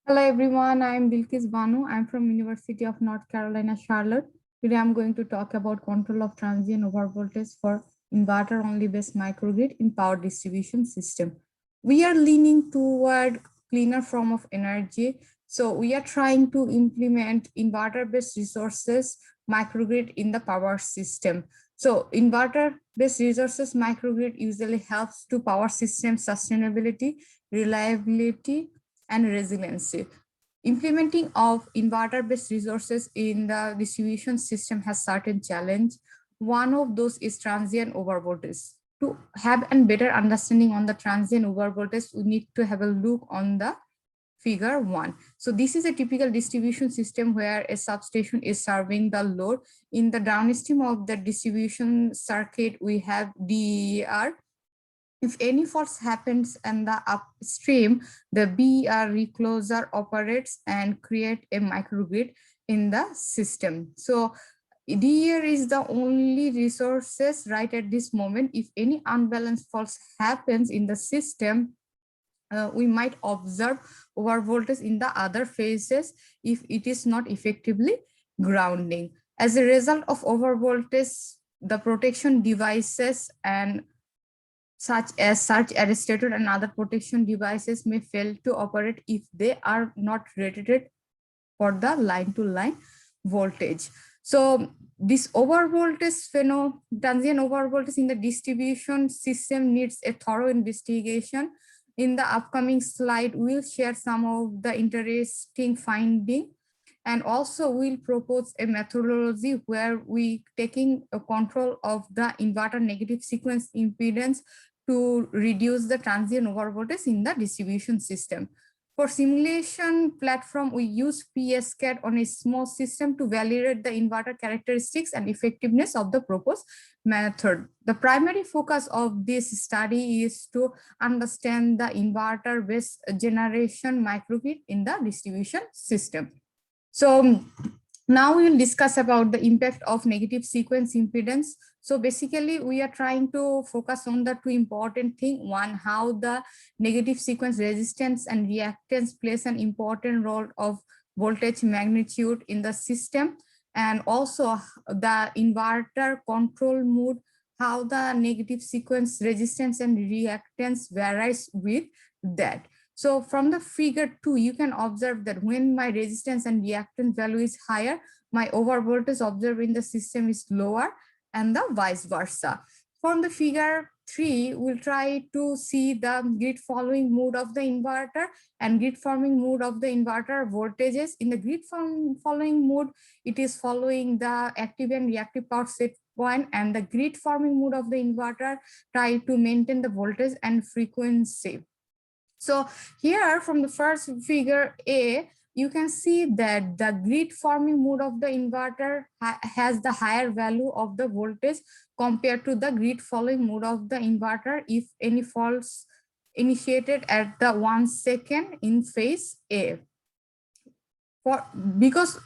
Hello everyone, I am Bilkis Banu. I am from University of North Carolina, Charlotte. Today I am going to talk about control of transient overvoltage for inverter-only based microgrid in power distribution system. We are leaning toward cleaner form of energy. So we are trying to implement inverter-based resources microgrid in the power system. So inverter-based resources microgrid usually helps to power system sustainability, reliability, and resiliency. Implementing of inverter-based resources in the distribution system has certain challenge. One of those is transient overvoltage. To have a better understanding on the transient overvoltage, we need to have a look on the figure 1. So this is a typical distribution system where a substation is serving the load. In the downstream of the distribution circuit, we have DER. If any faults happens in the upstream, the BER recloser operates and create a microgrid in the system. So DER is the only resources right at this moment. If any unbalanced faults happens in the system, we might observe overvoltage in the other phases if it is not effectively grounding. As a result of overvoltage, the protection devices and such as surge arrestator and other protection devices may fail to operate if they are not rated for the line-to-line voltage. So this overvoltage transient overvoltage in the distribution system needs a thorough investigation. In the upcoming slide, we'll share some of the interesting findings, and also we'll propose a methodology where we taking a control of the inverter negative sequence impedance to reduce the transient overvoltage in the distribution system. For simulation platform, we use PSCAD on a small system to validate the inverter characteristics and effectiveness of the proposed method. The primary focus of this study is to understand the inverter-based generation microgrid in the distribution system. So now we will discuss about the impact of negative sequence impedance. So basically, we are trying to focus on the two important things. One, how the negative sequence resistance and reactance plays an important role of voltage magnitude in the system, and also the inverter control mode, how the negative sequence resistance and reactance varies with that. So from the figure 2, you can observe that when my resistance and reactance value is higher, my overvoltage observed in the system is lower, and the vice versa. From the figure 3, we'll try to see the grid following mode of the inverter and grid forming mode of the inverter voltages. In the grid following mode, it is following the active and reactive power set point, and the grid forming mode of the inverter try to maintain the voltage and frequency. So here from the first figure A, you can see that the grid forming mode of the inverter has the higher value of the voltage compared to the grid following mode of the inverter if any faults initiated at the 1 second in phase A. Because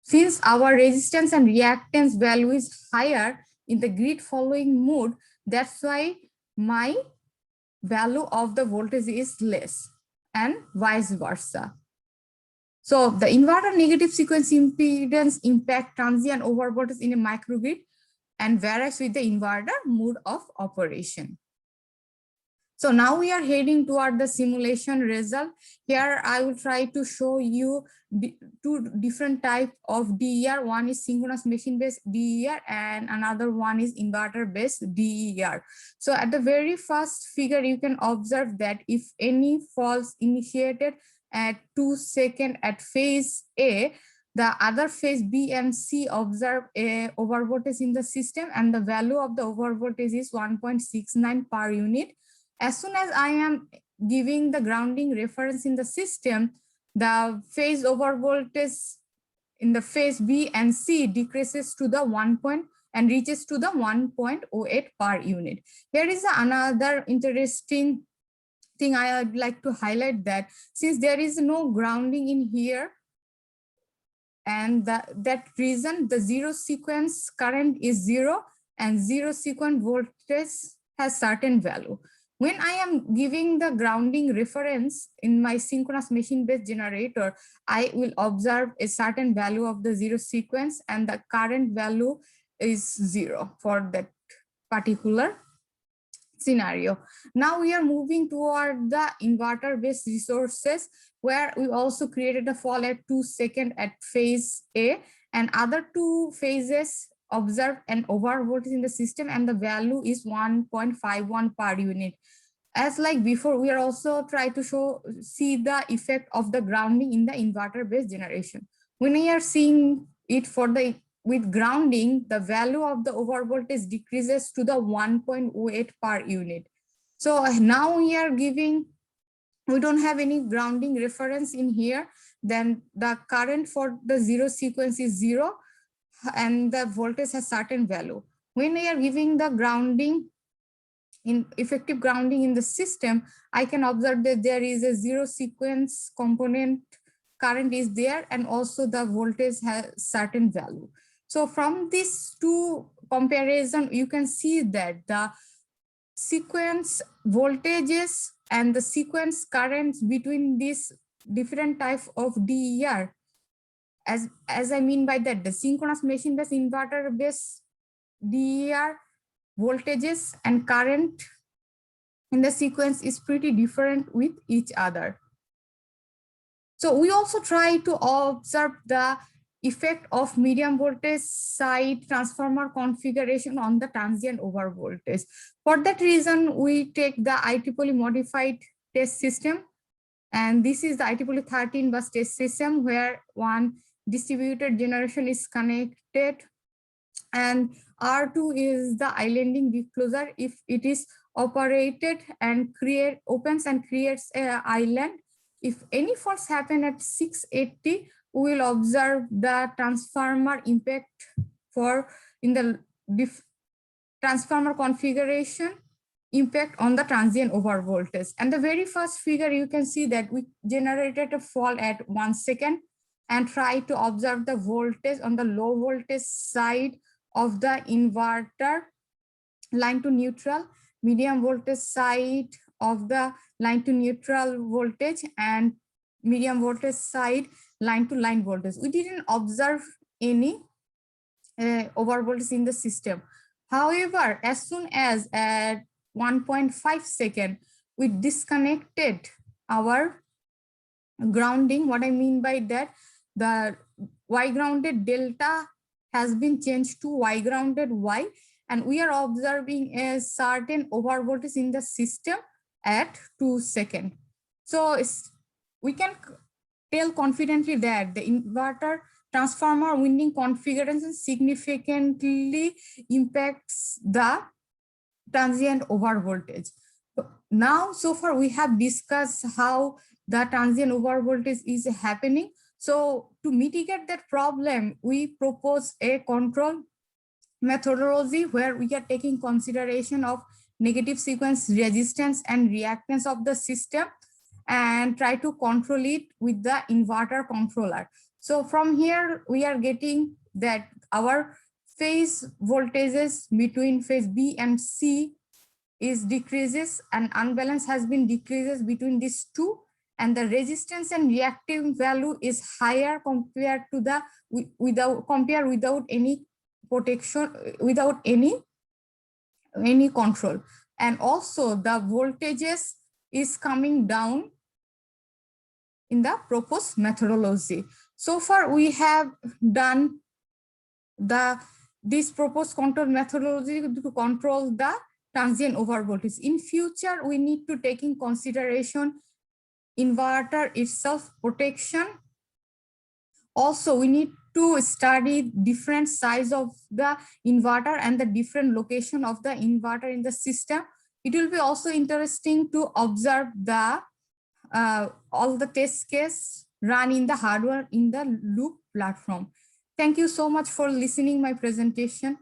since our resistance and reactance value is higher in the grid following mode, that's why my value of the voltage is less, and vice versa. So the inverter negative sequence impedance impact transient overvoltage in a microgrid and varies with the inverter mode of operation. So now we are heading toward the simulation result. Here I will try to show you two different types of DER. One is synchronous machine based DER and another one is inverter based DER. So at the very first figure, you can observe that if any faults initiated at 2 seconds at phase A, the other phase B and C observe a overvoltage in the system, and the value of the overvoltage is 1.69 per unit. As soon as I am giving the grounding reference in the system, the phase overvoltage in the phase B and C decreases to the 1 point and reaches to the 1.08 per unit. Here is another interesting thing I would like to highlight, that since there is no grounding in here, and that reason the zero sequence current is 0 and zero sequence voltage has certain value. When I am giving the grounding reference in my synchronous machine-based generator, I will observe a certain value of the zero sequence, and the current value is 0 for that particular scenario. Now we are moving toward the inverter-based resources, where we also created a fall at 2 seconds at phase A, and other two phases observe an overvoltage in the system, and the value is 1.51 per unit. As like before, we are also try to see the effect of the grounding in the inverter-based generation. When we are seeing it for the with grounding, the value of the overvoltage decreases to the 1.08 per unit. So now we are giving, we don't have any grounding reference in here, then the current for the zero sequence is 0 and the voltage has certain value. When we are giving the grounding, in effective grounding in the system, I can observe that there is a zero sequence component, current is there, and also the voltage has certain value. So from these two comparison, you can see that the sequence voltages and the sequence currents between these different type of DER, as I mean by that, the synchronous machine-based inverter-based DER voltages and current in the sequence is pretty different with each other. So we also try to observe the effect of medium voltage side transformer configuration on the transient over voltage. For that reason, we take the IEEE modified test system, and this is the IEEE 13 bus test system, where one distributed generation is connected, and R2 is the islanding disclosure. If it is operated and opens and creates an island, if any faults happen at 680, we will observe the transformer impact for in the transformer configuration impact on the transient over voltage. And the very first figure, you can see that we generated a fall at 1 second and try to observe the voltage on the low voltage side of the inverter line to neutral, medium voltage side of the line to neutral voltage, and medium voltage side line to line voltage. We didn't observe any over voltage in the system. However, as soon as at 1.5 second, we disconnected our grounding. What I mean by that, the Y grounded delta has been changed to Y grounded Y, and we are observing a certain over voltage in the system at 2 seconds. So we can tell confidently that the inverter transformer winding configuration significantly impacts the transient over voltage. Now, so far we have discussed how the transient over voltage is happening. So to mitigate that problem, we propose a control methodology where we are taking consideration of negative sequence resistance and reactance of the system and try to control it with the inverter controller. So from here, we are getting that our phase voltages between phase B and C is decreases, and unbalance has been decreases between these two, and the resistance and reactive value is higher compared to the without any protection, without any control. And also the voltages is coming down in the proposed methodology. So far we have done this proposed control methodology to control the transient over voltage. In future, we need to take in consideration inverter itself protection. Also, we need to study different size of the inverter and the different location of the inverter in the system. It will be also interesting to observe the all the test case run in the hardware in the loop platform. Thank you so much for listening my presentation.